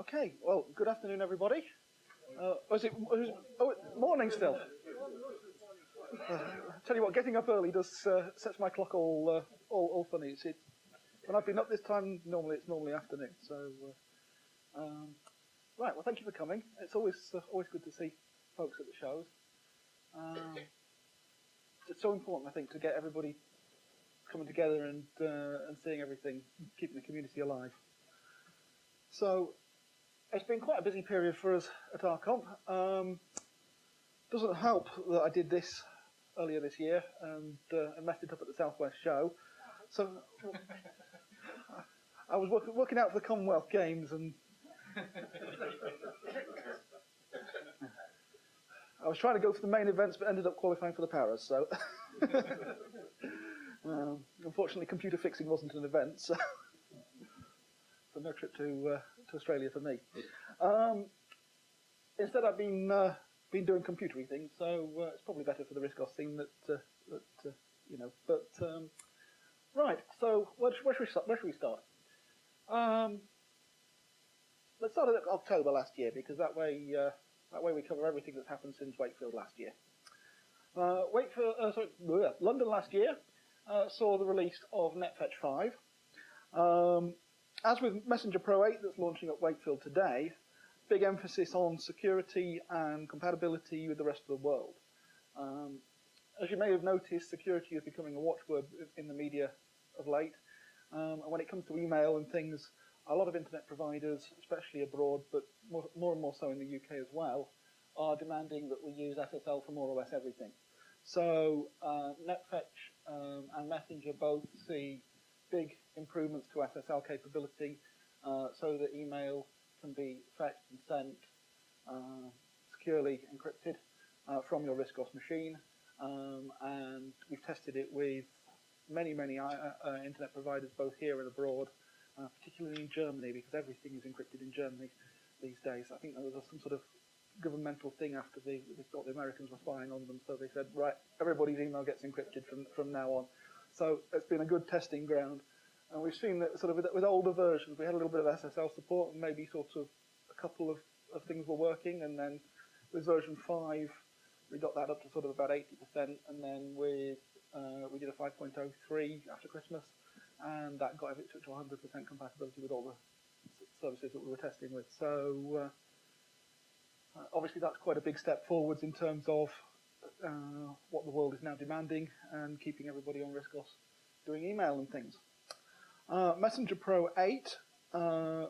Okay, well, good afternoon, everybody. Morning still. Tell you what, getting up early does sets my clock all funny. When I've been up this time, it's normally afternoon. So, right. Well, thank you for coming. It's always good to see folks at the shows. It's so important, I think, to get everybody coming together and seeing everything, keeping the community alive. So, it's been quite a busy period for us at RComp. Doesn't help that I did this earlier this year and messed it up at the Southwest show. So I was working out for the Commonwealth Games, and I was trying to go for the main events, but ended up qualifying for the Paras. So unfortunately, computer fixing wasn't an event. So no trip to Australia for me. Instead, I've been doing computery things, so it's probably better for the RISC OS scene that you know. But right, so where should we start? Let's start at October last year, because that way we cover everything that's happened since Wakefield last year. London last year saw the release of NetFetch 5. As with Messenger Pro 8 that's launching at Wakefield today, big emphasis on security and compatibility with the rest of the world. As you may have noticed, security is becoming a watchword in the media of late. And when it comes to email and things, a lot of internet providers, especially abroad, but more and more so in the UK as well, are demanding that we use SSL for more or less everything. So NetFetch and Messenger both see big improvements to SSL capability, so that email can be fetched and sent securely encrypted from your RISC OS machine. And we've tested it with many internet providers, both here and abroad, particularly in Germany, because everything is encrypted in Germany these days. I think there was some sort of governmental thing after they thought the Americans were spying on them, so they said, right, everybody's email gets encrypted from now on. So it's been a good testing ground, and we've seen that sort of with older versions we had a little bit of SSL support, and maybe sort of a couple of things were working, and then with version 5 we got that up to sort of about 80%, and then with we did a 5.03 after Christmas, and that got it to 100% compatibility with all the services that we were testing with. So obviously that's quite a big step forwards in terms of what the world is now demanding, and keeping everybody on RISC OS doing email and things. Messenger Pro 8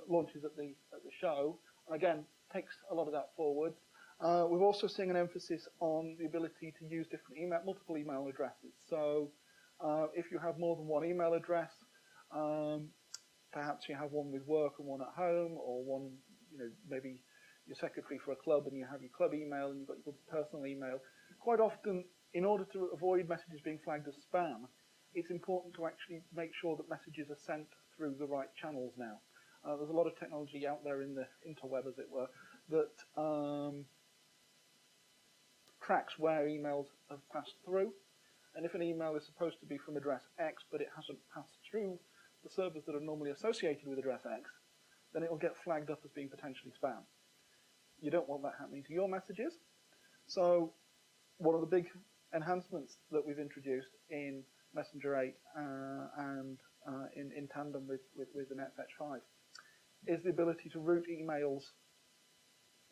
launches at the show, and again takes a lot of that forward. We're also seeing an emphasis on the ability to use multiple email addresses. So if you have more than one email address, perhaps you have one with work and one at home, or one, maybe you're secretary for a club and you have your club email and you've got your personal email. Quite often, in order to avoid messages being flagged as spam, it's important to actually make sure that messages are sent through the right channels now. There's a lot of technology out there in the interweb, as it were, that tracks where emails have passed through. And if an email is supposed to be from address X, but it hasn't passed through the servers that are normally associated with address X, then it will get flagged up as being potentially spam. You don't want that happening to your messages. So one of the big enhancements that we've introduced in Messenger 8 and in tandem with the NetFetch 5 is the ability to route emails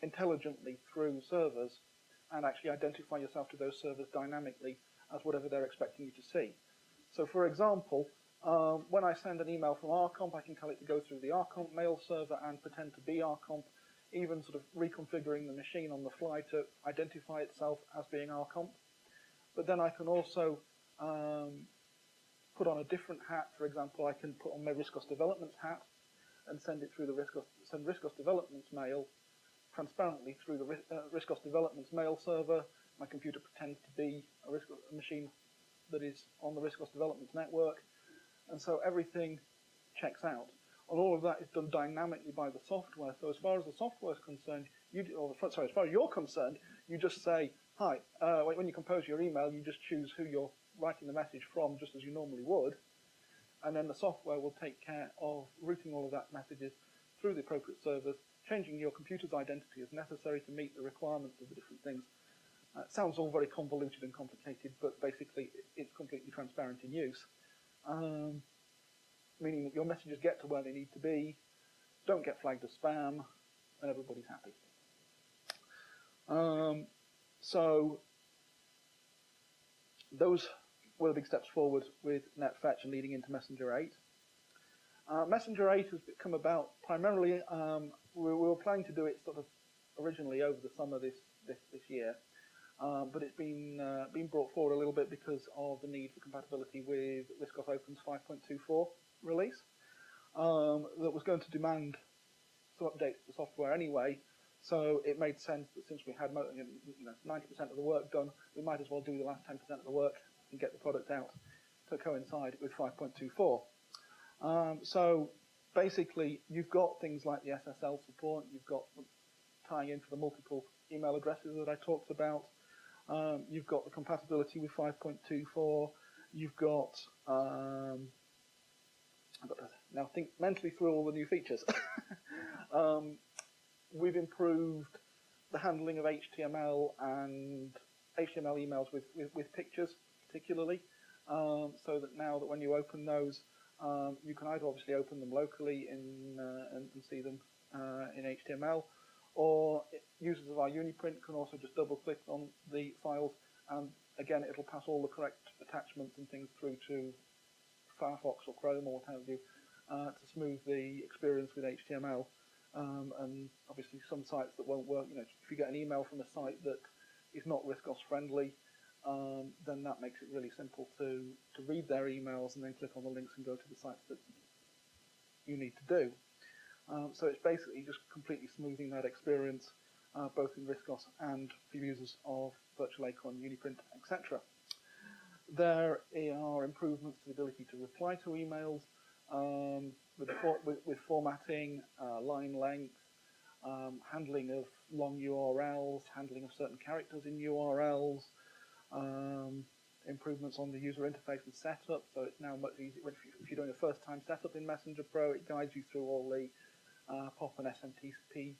intelligently through servers and actually identify yourself to those servers dynamically as whatever they're expecting you to see. So for example, when I send an email from RComp, I can tell it to go through the RComp mail server and pretend to be RComp, even sort of reconfiguring the machine on the fly to identify itself as being RComp. But then I can also put on a different hat. For example, I can put on my RISC OS developments hat and send it through the RISC OS developments mail transparently through the RISC OS developments mail server. My computer pretends to be a machine that is on the RISC OS developments network, and so everything checks out. And all of that is done dynamically by the software. So as far as the software is concerned, as far as you're concerned, you just say, hi, when you compose your email, you just choose who you're writing the message from, just as you normally would, and then the software will take care of routing all of that messages through the appropriate servers, changing your computer's identity as necessary to meet the requirements of the different things. It sounds all very convoluted and complicated, but basically it's completely transparent in use, meaning that your messages get to where they need to be, don't get flagged as spam, and everybody's happy. So those were the big steps forward with NetFetch and leading into Messenger 8. Messenger 8 has come about primarily, we were planning to do it sort of originally over the summer this year, but it's been brought forward a little bit because of the need for compatibility with RISC OS Open's 5.24 release. That was going to demand some updates to the software anyway, so it made sense that since we had 90% of the work done, we might as well do the last 10% of the work and get the product out to coincide with 5.24. So basically, you've got things like the SSL support, you've got tying in for the multiple email addresses that I talked about, you've got the compatibility with 5.24, you've got, I've got to now think mentally through all the new features. We've improved the handling of HTML and HTML emails with pictures, particularly, so that now that when you open those, you can either obviously open them locally and see them in HTML, or users of our Uniprint can also just double-click on the files, and again, it'll pass all the correct attachments and things through to Firefox or Chrome or what have you to smooth the experience with HTML. And obviously some sites that won't work, if you get an email from a site that is not RISC OS friendly, then that makes it really simple to read their emails and then click on the links and go to the sites that you need to do. So it's basically just completely smoothing that experience, both in RISC OS and for users of Virtual Acorn, Uniprint, etc. There are improvements to the ability to reply to emails, with formatting, line length, handling of long URLs, handling of certain characters in URLs, improvements on the user interface and setup, so it's now much easier. If you're doing a first-time setup in Messenger Pro, it guides you through all the POP and SMTP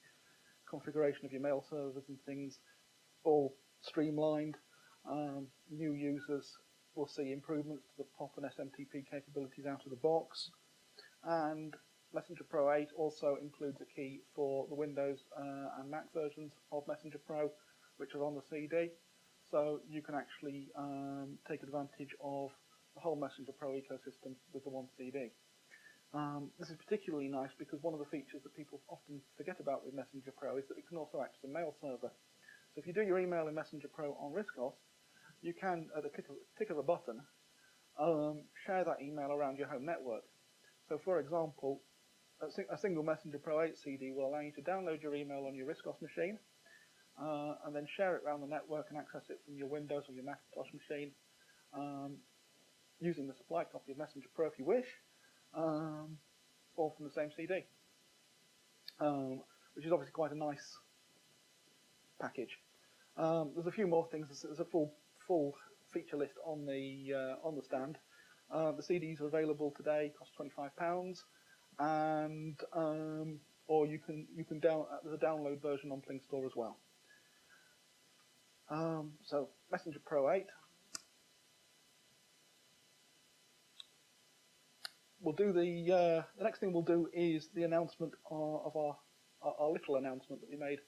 configuration of your mail servers and things, all streamlined. New users will see improvements to the POP and SMTP capabilities out of the box. And Messenger Pro 8 also includes a key for the Windows and Mac versions of Messenger Pro, which are on the CD. So you can actually take advantage of the whole Messenger Pro ecosystem with the one CD. This is particularly nice because one of the features that people often forget about with Messenger Pro is that it can also act as a mail server. So if you do your email in Messenger Pro on RISC OS, you can, at the click of a button, share that email around your home network. So for example, a single Messenger Pro 8 CD will allow you to download your email on your RISC OS machine, and then share it around the network and access it from your Windows or your Macintosh machine, using the supply copy of Messenger Pro if you wish, or from the same CD, which is obviously quite a nice package. There's a few more things. There's a full feature list on the stand. The CDs are available today, cost £25, and or you can there's a download version on Pling Store as well. So Messenger Pro 8. We'll do the next thing we'll do is the announcement of our little announcement that we made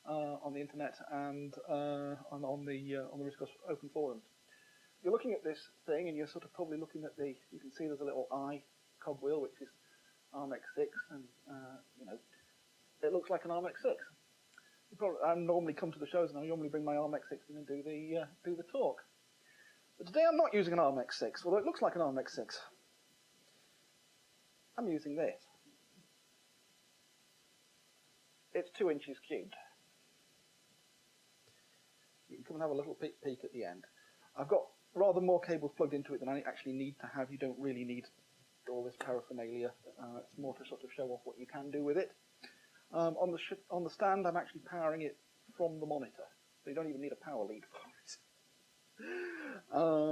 on the internet and on the RISC OS Open forums. You're looking at this thing and you're sort of probably looking at you can see there's a little eye cogwheel which is ARMX6, and it looks like an ARMX6. I normally come to the shows and I normally bring my ARMX6 in and do the talk. But today I'm not using an ARMX6, although it looks like an ARMX6. I'm using this. It's 2 inches cubed. You can come and have a little peek at the end. I've got rather more cables plugged into it than I actually need to have. You don't really need all this paraphernalia. It's more to sort of show off what you can do with it. On the stand, I'm actually powering it from the monitor, so you don't even need a power lead for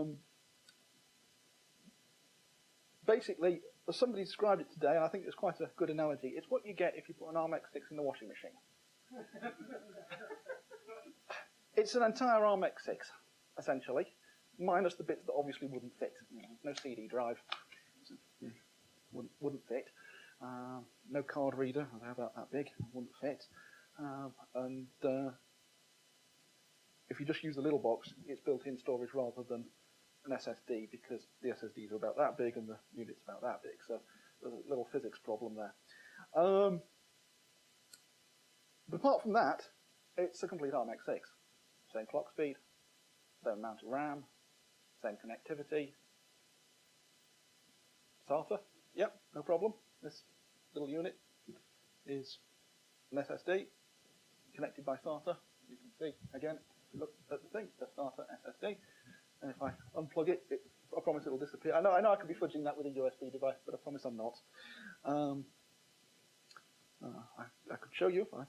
it. Basically, as somebody described it today, and I think it's quite a good analogy, it's what you get if you put an ARM-X6 in the washing machine. It's an entire ARM-X6, essentially, minus the bits that obviously wouldn't fit. No CD drive, wouldn't fit. No card reader, how about that big, wouldn't fit. And if you just use the little box, it's built-in storage rather than an SSD, because the SSDs are about that big and the unit's about that big. So there's a little physics problem there. But apart from that, it's a complete ARM-X6. Same clock speed, same amount of RAM, same connectivity. SATA, yep, no problem. This little unit is an SSD connected by SATA. You can see, again, if you look at the thing, the SATA SSD. And if I unplug it, I promise it will disappear. I know I could be fudging that with a USB device, but I promise I'm not. I could show you if I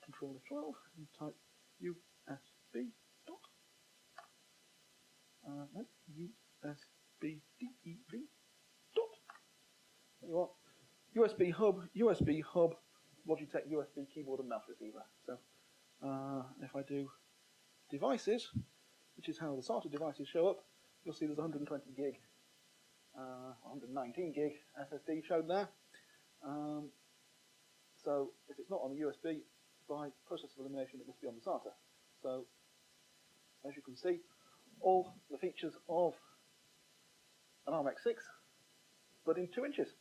control F12 and type USB dot. No, USB DEV dot. There you are. USB hub, Logitech USB keyboard and mouse receiver. So if I do devices, which is how the SATA devices show up, you'll see there's 120 gig, 119 gig SSD shown there. So if it's not on the USB, by process of elimination, it must be on the SATA. So as you can see, all the features of an ARM-X6, but in 2 inches,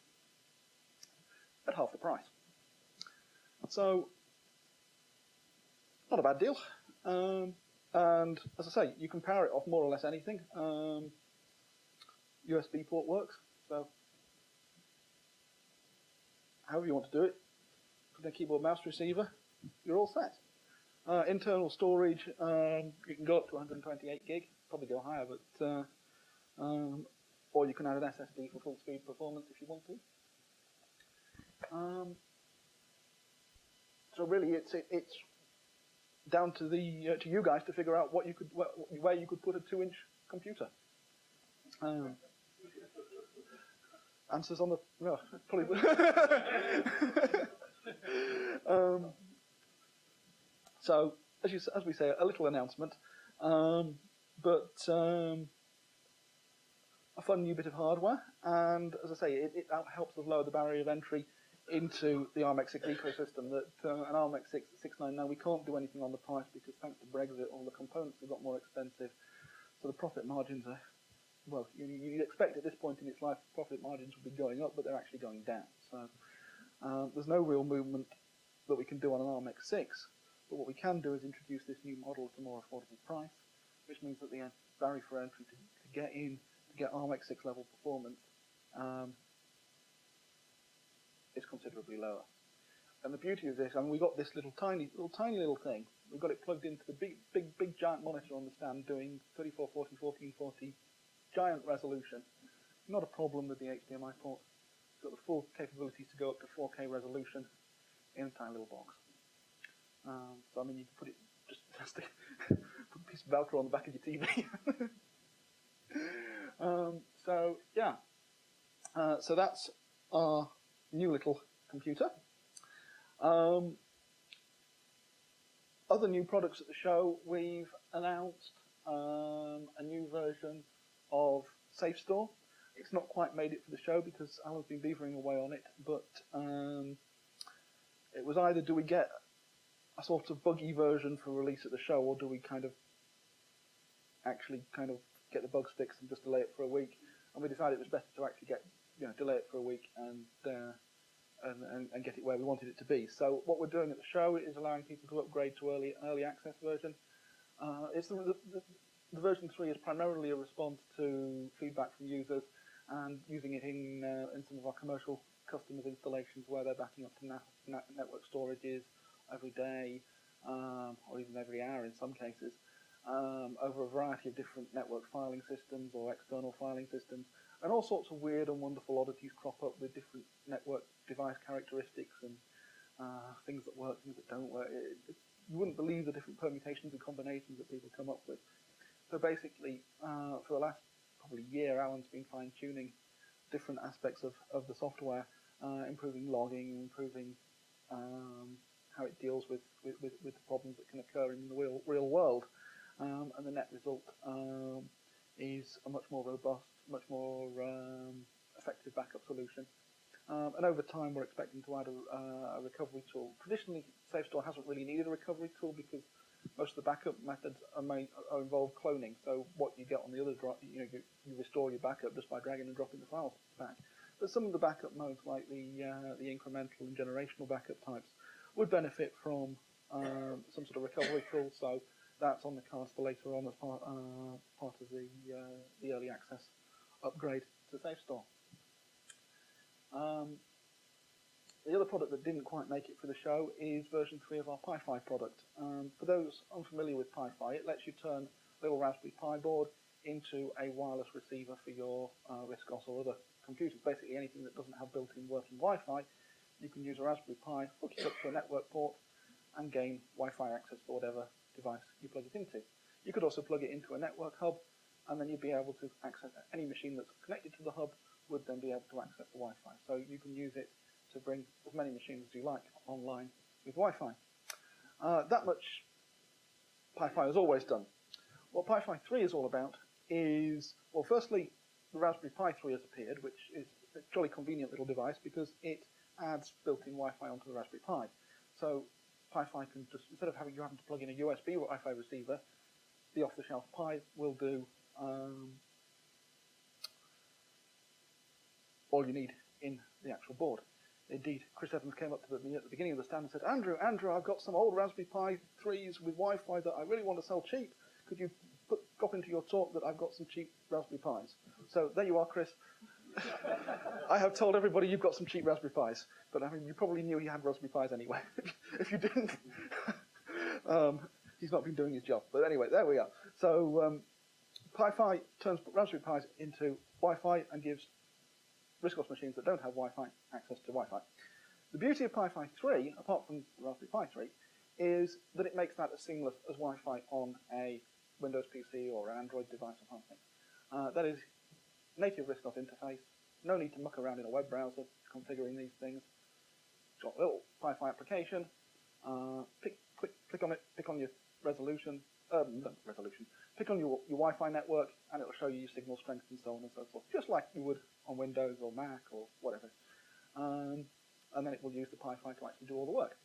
at half the price. So, not a bad deal. And as I say, you can power it off more or less anything. USB port works, so however you want to do it, put in a keyboard mouse receiver, you're all set. Internal storage, you can go up to 128 gig, probably go higher, but or you can add an SSD for full speed performance if you want to. So really, it's down to the to you guys to figure out what you could where you could put a 2-inch computer. Answers on the no, probably. So as we say, a little announcement, but a fun new bit of hardware, and as I say, it helps us lower the barrier of entry into the ARM-X6 ecosystem. That an ARM-X6 at $699, we can't do anything on the price because thanks to Brexit, all the components have got more expensive. So the profit margins are, well, you'd expect at this point in its life, profit margins would be going up, but they're actually going down. So there's no real movement that we can do on an ARM-X6. But what we can do is introduce this new model at a more affordable price, which means that the barrier for entry to get ARM-X6 level performance is considerably lower. And the beauty of this, I mean, we got this tiny little thing. We've got it plugged into the big giant monitor on the stand doing 3440, 1440 giant resolution. Not a problem with the HDMI port. It's got the full capabilities to go up to 4K resolution in a tiny little box. So I mean, you can put it just put a piece of Velcro on the back of your TV. So yeah, so that's our new little computer. Other new products at the show, we've announced a new version of SafeStore. It's not quite made it for the show because Alan's been beavering away on it, but it was either do we get a sort of buggy version for release at the show, or do we actually get the bugs fixed and just delay it for a week? And we decided it was better to actually delay it for a week and get it where we wanted it to be. So what we're doing at the show is allowing people to upgrade to early access version. It's the version 3 is primarily a response to feedback from users and using it in some of our commercial customers' installations where they're backing up to network storages every day, or even every hour in some cases, over a variety of different network filing systems or external filing systems, and all sorts of weird and wonderful oddities crop up with different network device characteristics and things that work, things that don't work. You wouldn't believe the different permutations and combinations that people come up with. So basically, for the last probably year, Alan's been fine-tuning different aspects of the software, improving logging, improving how it deals with the problems that can occur in the real world. And the net result is a much more robust, much more effective backup solution. And over time, we're expecting to add a recovery tool. Traditionally, SafeStore hasn't really needed a recovery tool because most of the backup methods are involve cloning. So what you get on the other drop, you restore your backup just by dragging and dropping the files back. But some of the backup modes, like the incremental and generational backup types, would benefit from some sort of recovery tool. So that's on the cards for later on as part of the early access upgrade to SafeStore. The other product that didn't quite make it for the show is version 3 of our Pi-Fi product. For those unfamiliar with Pi-Fi, it lets you turn a little Raspberry Pi board into a wireless receiver for your RISC OS or other computers. Basically anything that doesn't have built-in working Wi-Fi, you can use a Raspberry Pi, hook it up to a network port, and gain Wi-Fi access for whatever device you plug it into. You could also plug it into a network hub, and then you'd be able to access any machine that's connected to the hub would then be able to access the Wi-Fi. So you can use it to bring as many machines as you like online with Wi-Fi. That much Pi-Fi has always done. What Pi-Fi 3 is all about is, well, firstly, the Raspberry Pi 3 has appeared, which is a jolly convenient little device because it adds built-in Wi-Fi onto the Raspberry Pi. So Pi-Fi can just, instead of having to plug in a USB Wi-Fi receiver, the off-the-shelf Pi will do all you need in the actual board. Indeed, Chris Evans came up to me at the beginning of the stand and said, Andrew, I've got some old Raspberry Pi 3s with Wi-Fi that I really want to sell cheap. Could you drop into your talk that I've got some cheap Raspberry Pis? So there you are, Chris. I have told everybody you've got some cheap Raspberry Pis, but I mean, you probably knew he had Raspberry Pis anyway. If you didn't, he's not been doing his job. But anyway, there we are. So Pi-Fi turns Raspberry Pis into Wi-Fi and gives RISC OS machines that don't have Wi-Fi access to Wi-Fi. The beauty of Pi-Fi 3, apart from Raspberry Pi 3, is that it makes that as seamless as Wi-Fi on a Windows PC or an Android device or something. That is native RISC OS interface, no need to muck around in a web browser configuring these things. Got a little Pi-Fi application, click on it, pick on your pick on your Wi-Fi network, and it'll show you your signal strength and so on and so forth, just like you would on Windows or Mac or whatever. And then it will use the Pi-Fi to actually do all the work.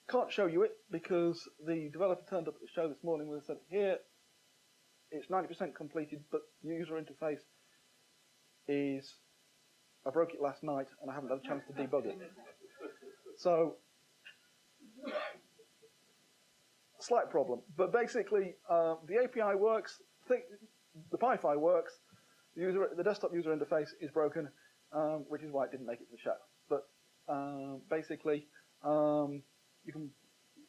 Can't show you it because the developer turned up at the show this morning and said, here, it's 90% completed, but the user interface is, I broke it last night and I haven't had a chance to debug it. So, slight problem. But basically, the API works, the Pi-Fi works, the desktop user interface is broken, which is why it didn't make it to the show. But basically, you can,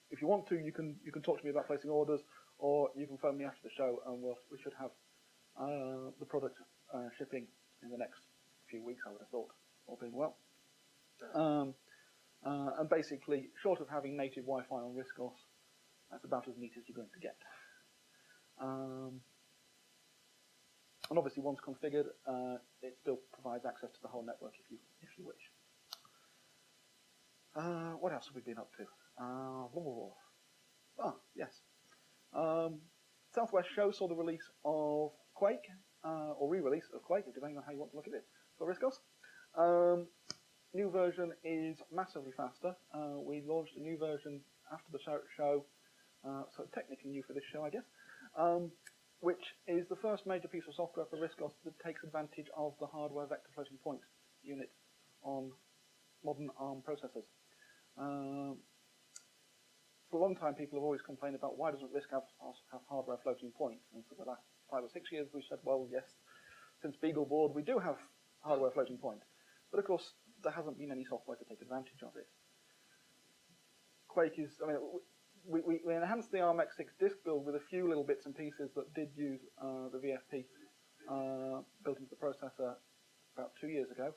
if you want to, you can talk to me about placing orders, or you can phone me after the show, and we should have the product shipping in the next few weeks, I would have thought, all being well. And basically, short of having native Wi-Fi on RISC OS, that's about as neat as you're going to get. And obviously, once configured, it still provides access to the whole network if you wish. What else have we been up to? Yes. Southwest Show saw the release of Quake, or re-release of Quake, depending on how you want to look at it, for RISC OS. New version is massively faster. We launched a new version after the show, so technically new for this show, I guess, which is the first major piece of software for RISC OS that takes advantage of the hardware vector floating point unit on modern ARM processors. For a long time, people have always complained about why doesn't RISC have hardware floating point? And for the last 5 or 6 years, we said, well, yes, since BeagleBoard, we do have hardware floating point. But of course, there hasn't been any software to take advantage of it. Quake is, I mean, we enhanced the ARMX6 disk build with a few little bits and pieces that did use the VFP built into the processor about 3 years ago.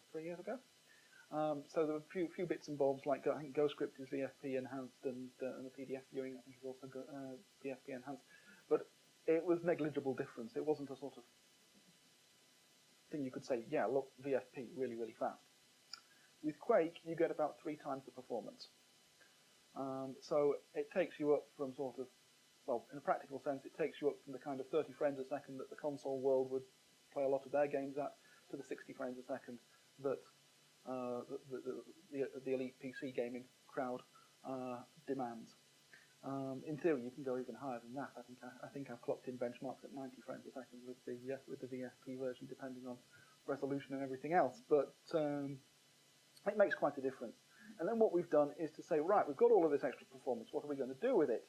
So there were a few bits and bobs, like I think GoScript is VFP enhanced, and the PDF viewing I think is also VFP enhanced. But it was negligible difference. It wasn't a sort of thing you could say, yeah, look, VFP, really, really fast. With Quake, you get about 3 times the performance. So it takes you up from sort of, well, in a practical sense, it takes you up from the kind of 30 frames a second that the console world would play a lot of their games at, to the 60 frames a second that the elite PC gaming crowd demands. In theory, you can go even higher than that. I think I've clocked in benchmarks at 90 frames a second with the VFP version, depending on resolution and everything else. But it makes quite a difference. And then what we've done is to say, right, we've got all of this extra performance. What are we going to do with it?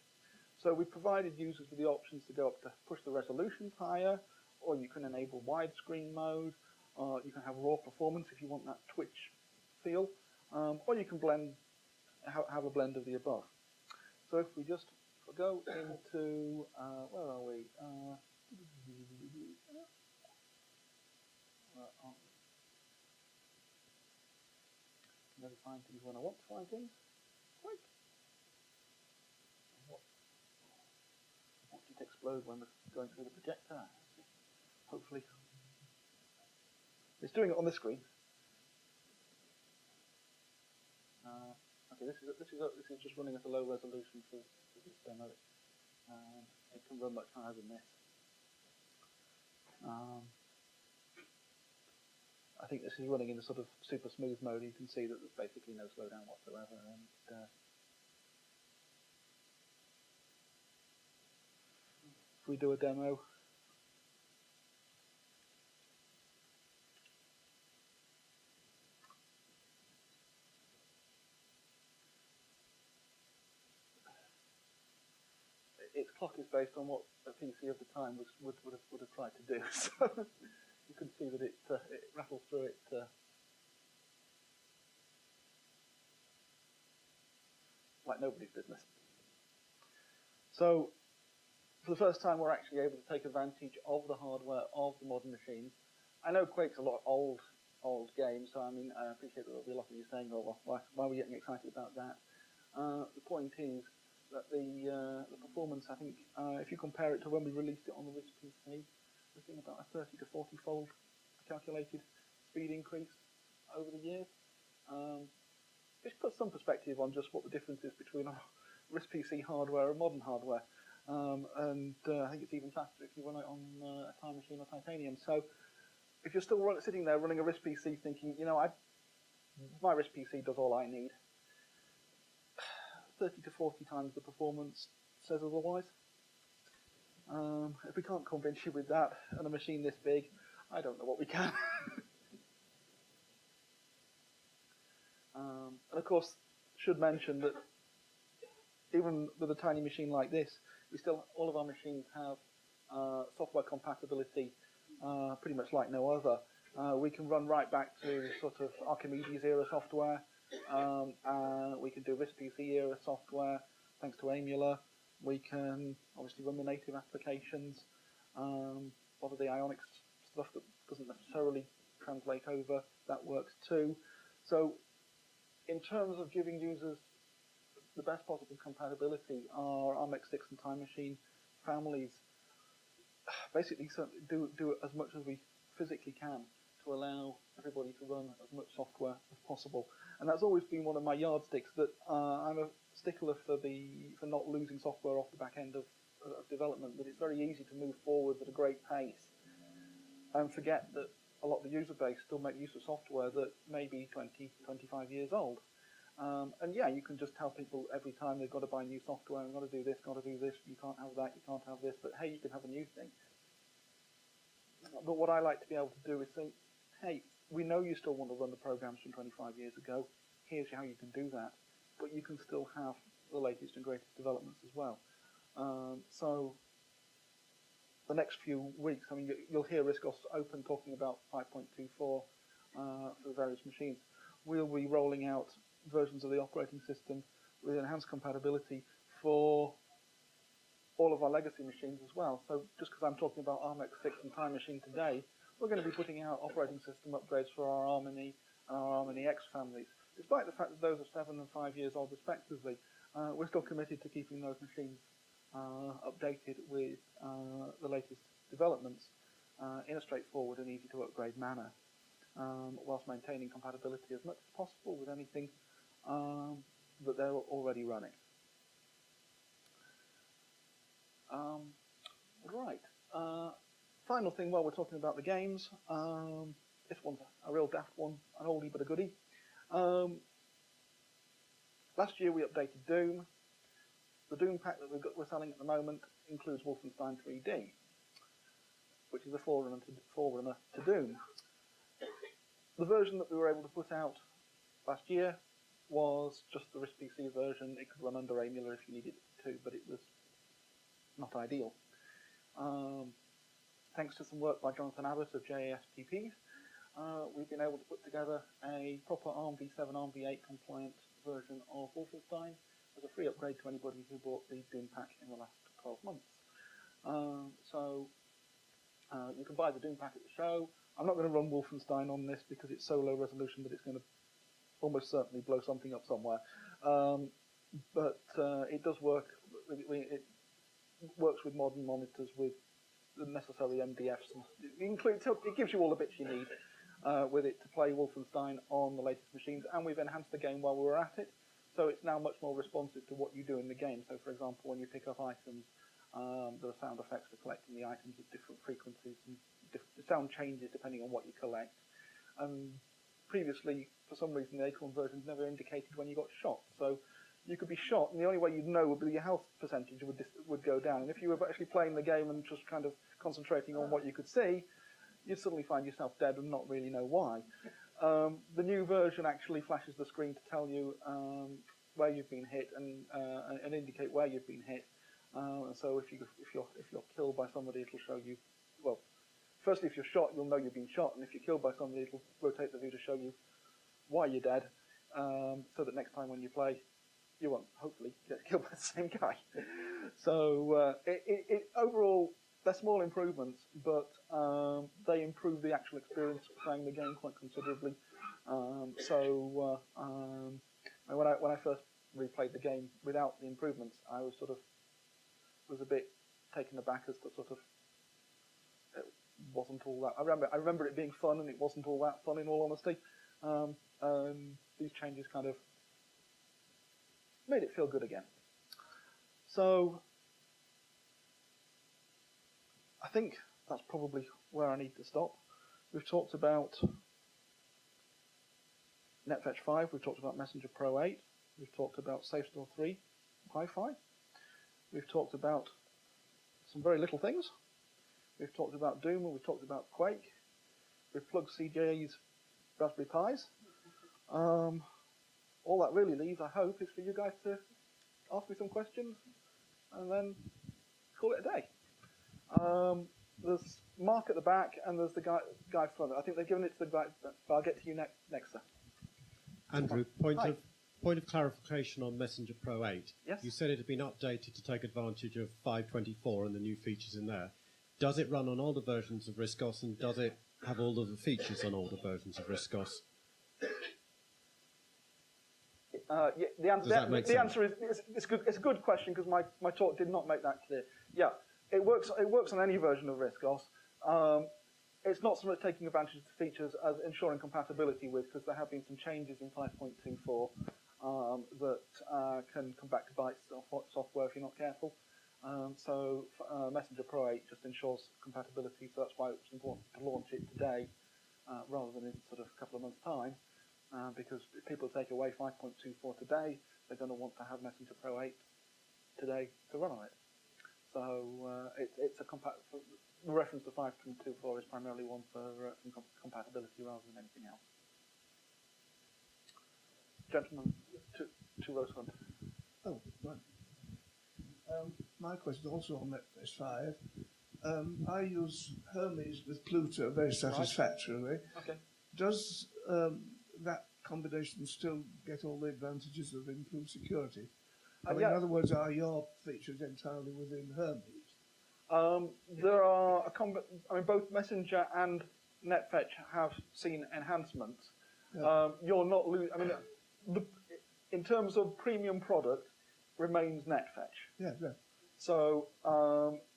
So we provided users with the options to go up to push the resolutions higher, or you can enable widescreen mode, or you can have raw performance if you want that Twitch feel, or you can have a blend of the above. So if we just go into, where are we? Never find things when I want to find things. Quick. What did it explode when going through the projector? Hopefully. It's doing it on the screen. Okay, this is just running at a low resolution for this demo. It can run much higher than this. I think this is running in a sort of super smooth mode. You can see that there's basically no slowdown whatsoever. And if we do a demo, its clock is based on what a PC of the time would have tried to do. So you can see that it rattles through it. Like nobody's business. So for the first time, we're actually able to take advantage of the hardware of the modern machines. I know Quake's a lot old game, so I mean, I appreciate that there'll be a lot of you saying, "Oh, well, why are we getting excited about that?" The point is that the performance, I think, if you compare it to when we released it on the RISC PC, we're seeing about a 30 to 40-fold calculated speed increase over the years. Just put some perspective on just what the difference is between our RISC PC hardware and modern hardware. I think it's even faster if you run it on a Time Machine or Titanium. So if you're still sitting there running a RISC PC thinking, you know, my RISC PC does all I need, 30 to 40 times the performance says otherwise. If we can't convince you with that and a machine this big, I don't know what we can. And of course, should mention that even with a tiny machine like this, all of our machines have software compatibility pretty much like no other. We can run right back to sort of Archimedes era software. We can do RISC PC era software thanks to Emula. We can obviously run the native applications. A lot of the Ionic stuff that doesn't necessarily translate over, that works too. So in terms of giving users the best possible compatibility, our ARMX6 and Time Machine families basically do as much as we physically can to allow everybody to run as much software as possible. And that's always been one of my yardsticks, that I'm a stickler for not losing software off the back end of development, that it's very easy to move forward at a great pace and forget that a lot of the user base still make use of software that may be 20, 25 years old. And yeah, you can just tell people every time they've got to buy new software, and got to do this, you can't have that, you can't have this, but hey, you can have a new thing. But what I like to be able to do is say, hey, we know you still want to run the programs from 25 years ago, here's how you can do that, but you can still have the latest and greatest developments as well. So the next few weeks, I mean, you'll hear RISC OS Open talking about 5.24 for the various machines. We'll be rolling out versions of the operating system with enhanced compatibility for all of our legacy machines as well. So just because I'm talking about ARMX6 and Time Machine today, we're going to be putting out operating system upgrades for our Harmony and our Harmony X families. Despite the fact that those are 7 and 5 years old respectively, we're still committed to keeping those machines updated with the latest developments. in a straightforward and easy to upgrade manner, whilst maintaining compatibility as much as possible with anything that they're already running. Right. Final thing while we're talking about the games, this one's a real daft one, an oldie but a goodie. Last year we updated Doom. The Doom pack that we're selling at the moment includes Wolfenstein 3D, which is a forerunner to Doom. The version that we were able to put out last year was just the RISC PC version. It could run under Emula if you needed it to, but it was not ideal. Thanks to some work by Jonathan Abbott of JASPP, we've been able to put together a proper ARM v7, ARM v8 compliant version of Wolfenstein as a free upgrade to anybody who bought the Doom pack in the last 12 months. You can buy the Doom pack at the show. I'm not going to run Wolfenstein on this because it's so low resolution that it's going to almost certainly blow something up somewhere. But it does work. It works with modern monitors with the necessary MDFs. It gives you all the bits you need with it to play Wolfenstein on the latest machines, and we've enhanced the game while we were at it, so it's now much more responsive to what you do in the game. So, for example, when you pick up items, there are sound effects for collecting the items at different frequencies, and the sound changes depending on what you collect. Previously, for some reason, the Acorn versions never indicated when you got shot, so you could be shot, and the only way you'd know would be your health percentage would go down. And if you were actually playing the game and just kind of concentrating on what you could see, you'd suddenly find yourself dead and not really know why. The new version actually flashes the screen to tell you where you've been hit and indicate where you've been hit. So if you're killed by somebody, it'll show you. Well, firstly, if you're shot, you'll know you've been shot, and if you're killed by somebody, it'll rotate the view to show you why you're dead, so that next time when you play, you won't hopefully get killed by the same guy. So overall, they're small improvements, but they improve the actual experience of playing the game quite considerably. When I first replayed the game without the improvements, I was was a bit taken aback as to it wasn't all that. I remember it being fun, and it wasn't all that fun in all honesty. These changes kind of made it feel good again. So I think that's probably where I need to stop. We've talked about NetFetch 5, we've talked about Messenger Pro 8, we've talked about SafeStore 3 Wi-Fi, we've talked about some very little things, we've talked about Doom, and we've talked about Quake, we've plugged CJ's Raspberry Pis. All that really leaves, I hope, is for you guys to ask me some questions and then call it a day. There's Mark at the back and there's the guy front. I think they've given it to the guy, but I'll get to you next, sir. Andrew, point of clarification on Messenger Pro 8. Yes? You said it had been updated to take advantage of 5.24 and the new features in there. Does it run on older versions of RISC OS, and does it have all of the features on older versions of RISC OS? The answer is it's a good question, because my talk did not make that clear. Yeah, it works on any version of RISC OS. It's not so much taking advantage of the features as ensuring compatibility with, because there have been some changes in 5.24 that can come back to bite software if you're not careful. So Messenger Pro 8 just ensures compatibility, so that's why it's important to launch it today rather than in a couple of months' time. Because if people take away 5.24 today, they're going to want to have Messenger Pro 8 today to run on it. So it's the reference to 5.24 is primarily one for compatibility rather than anything else. Gentlemen, two rows front. Oh, right. My question is also on NetFetch 5. I use Hermes with Pluto very satisfactorily. Okay. Does that combination still get all the advantages of improved security? In other words, are your features entirely within Hermes? There are both Messenger and NetFetch have seen enhancements. Yeah. You're not losing. In terms of premium product, remains NetFetch. Yeah, yeah. So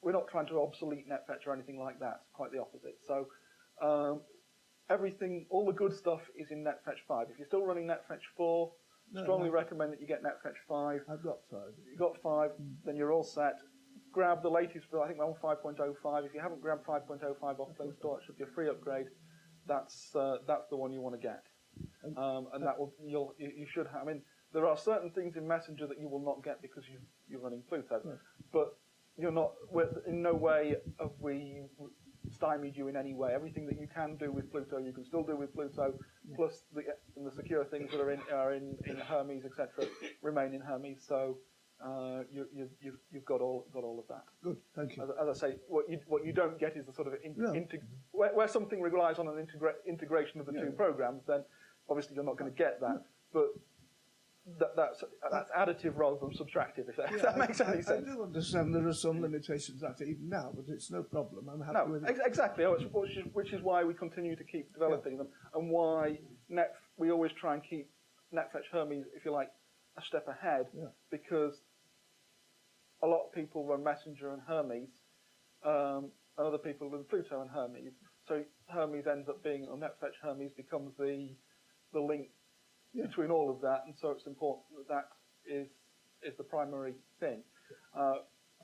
we're not trying to obsolete NetFetch or anything like that. Quite the opposite. So everything, all the good stuff is in NetFetch 5. If you're still running NetFetch 4, strongly recommend that you get NetFetch 5. I've got 5. You've got 5, then you're all set. Grab the latest, I think we're on 5.05. If you haven't grabbed 5.05 off Play Store, it should be a free upgrade. That's the one you want to get. And that will, you should have, I mean, there are certain things in Messenger that you will not get because you're running Pluto. Right. But you're not, in no way have we stymied you in any way. Everything that you can do with Pluto, you can still do with Pluto, plus the secure things that are in Hermes, etc., remain in Hermes. So you've got all of that. Good, thank you. As I say, what you don't get is the sort of where something relies on an integration of the two programs. Then obviously you're not going to get that, but that's additive rather than subtractive. If that makes any sense. I do understand there are some limitations at it even now, but it's no problem. I'm happy with it. Exactly, which is why we continue to keep developing them, and why we always try and keep NetFetch Hermes, if you like, a step ahead, because a lot of people run Messenger and Hermes, and other people run Pluto and Hermes. So Hermes ends up being, or NetFetch Hermes becomes the link between all of that, and so it's important that is the primary thing.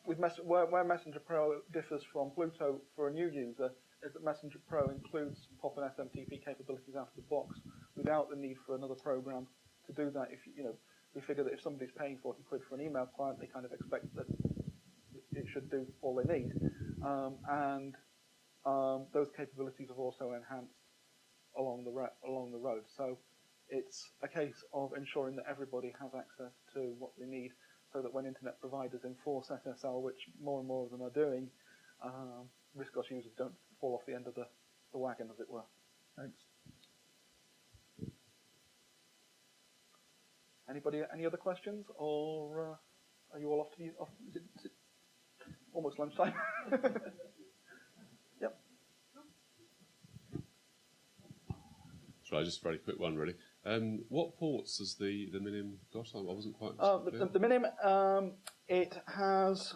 Where Messenger Pro differs from Pluto for a new user is that Messenger Pro includes POP and SMTP capabilities out of the box without the need for another program to do that. If we figure that if somebody's paying 40 quid for an email client, they kind of expect that it should do all they need, and those capabilities are also enhanced along the road. So it's a case of ensuring that everybody has access to what they need, so that when internet providers enforce SSL, which more and more of them are doing, RISC OS users don't fall off the end of the wagon, as it were. Thanks. Anybody? Any other questions, or are you all off to is it almost lunchtime? Yep. Try just a very quick one, really. What ports has the Minim got? I wasn't quite clear. The Minim, it has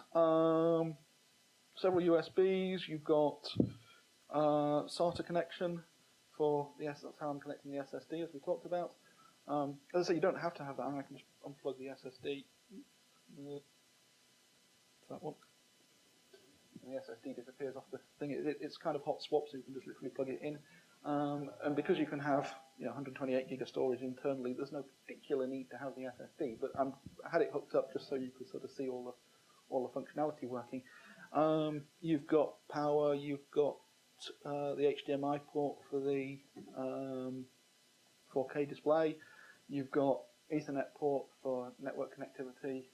several USBs. You've got SATA connection for the that's how I'm connecting the SSD, as we talked about. As I say, you don't have to have that. I can just unplug the SSD. That one. And the SSD disappears off the thing. It's kind of hot swap, so you can just literally plug it in. And because you can have 128 gig of storage internally, there's no particular need to have the SSD. But I had it hooked up just so you could sort of see all the functionality working. You've got power. You've got the HDMI port for the 4K display. You've got Ethernet port for network connectivity.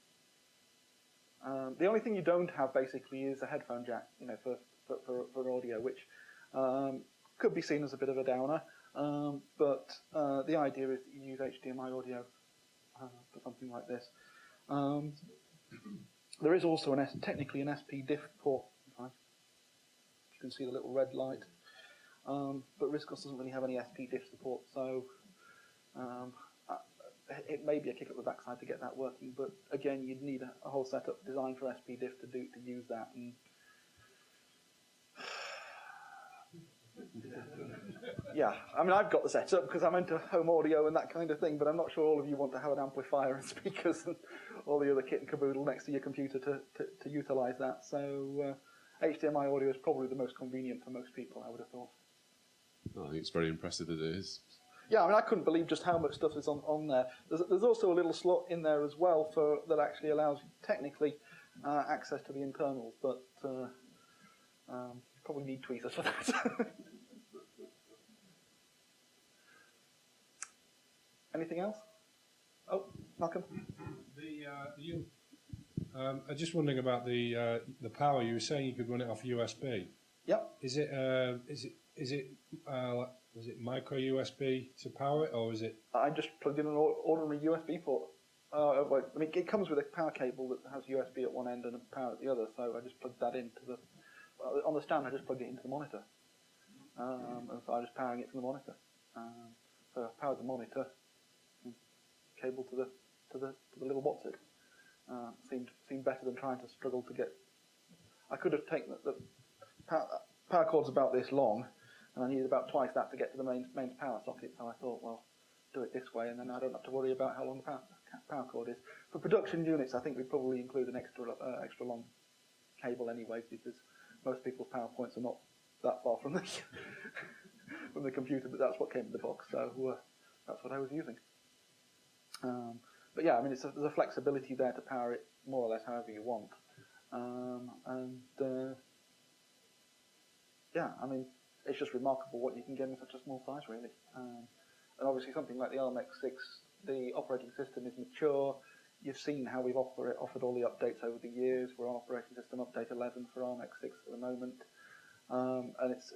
The only thing you don't have basically is a headphone jack, for audio, which could be seen as a bit of a downer. But the idea is that you use HDMI audio for something like this. There is also technically an SP-DIF port. You can see the little red light. But RISC OS doesn't really have any SP-DIF support, so it may be a kick up the backside to get that working. But again, you'd need a whole setup designed for SP-DIF to use that. And yeah, I mean, I've got the setup because I'm into home audio and that kind of thing, but I'm not sure all of you want to have an amplifier and speakers and all the other kit and caboodle next to your computer to utilize that. So HDMI audio is probably the most convenient for most people, I would have thought. I think it's very impressive that it is. Yeah, I mean, I couldn't believe just how much stuff is on there. There's also a little slot in there as well that actually allows technically access to the internals, but probably need tweezers for that. Anything else? Oh, Malcolm. I'm just wondering about the power. You were saying you could run it off USB. Yep. Is it micro USB to power it, or is it? I just plugged in an ordinary USB port. I mean, it comes with a power cable that has USB at one end and a power at the other, so I just plugged that into on the stand. I just plugged it into the monitor, and so I'm just powering it from the monitor. So I powered the monitor, cable to the little box. Seemed better than trying to struggle to get. I could have taken the power cord's about this long, and I needed about twice that to get to the main power socket. So I thought, well, do it this way, and then I don't have to worry about how long the power cord is. For production units, I think we'd probably include an extra long cable anyway, because most people's PowerPoints are not that far from the from the computer, but that's what came in the box, so that's what I was using. But yeah, I mean, there's a flexibility there to power it more or less however you want, yeah, I mean, it's just remarkable what you can get in such a small size, really. And obviously, something like the ARM-X6, the operating system is mature. You've seen how we've offered all the updates over the years. We're on operating system update 11 for ARM-X6 at the moment, and it's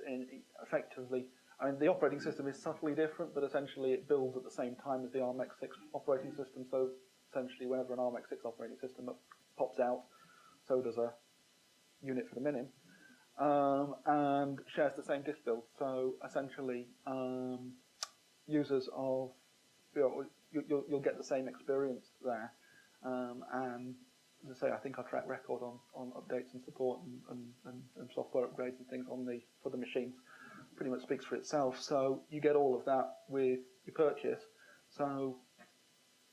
effectively. I mean, the operating system is subtly different, but essentially it builds at the same time as the ARM-X6 operating system. So essentially, whenever an ARM-X6 operating system pops out, so does a unit for the Minim, and shares the same disk build. So essentially, users of you'll get the same experience there. And as I say, I think our track record on updates and support and software upgrades and things for the machines pretty much speaks for itself. So you get all of that with your purchase. So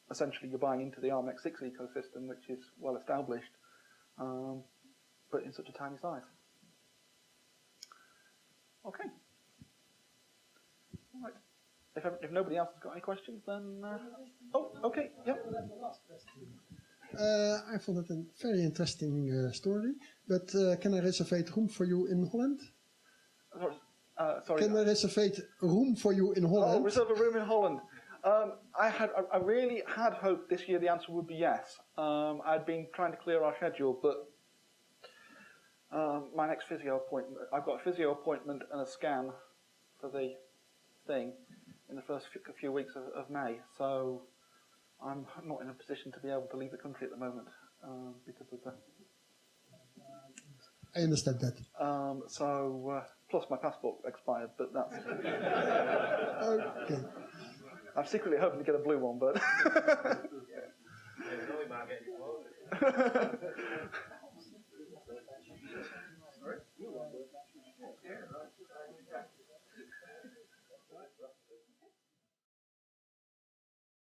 essentially you're buying into the ARM-X6 ecosystem, which is well established, but in such a tiny size. Okay. All right. If nobody else has got any questions, then... Oh, okay, yep. I found it a very interesting story, but can I reserve room for you in Holland? Sorry. Can I reserve room for you in Holland? Oh, reserve a room in Holland. I really had hoped this year the answer would be yes. I'd been trying to clear our schedule, but my next physio appointment, I've got a physio appointment and a scan for the thing in the first few weeks of May, so I'm not in a position to be able to leave the country at the moment because of the... I understand that. Plus my passport expired, but that's... Okay. I'm secretly hoping to get a blue one, but...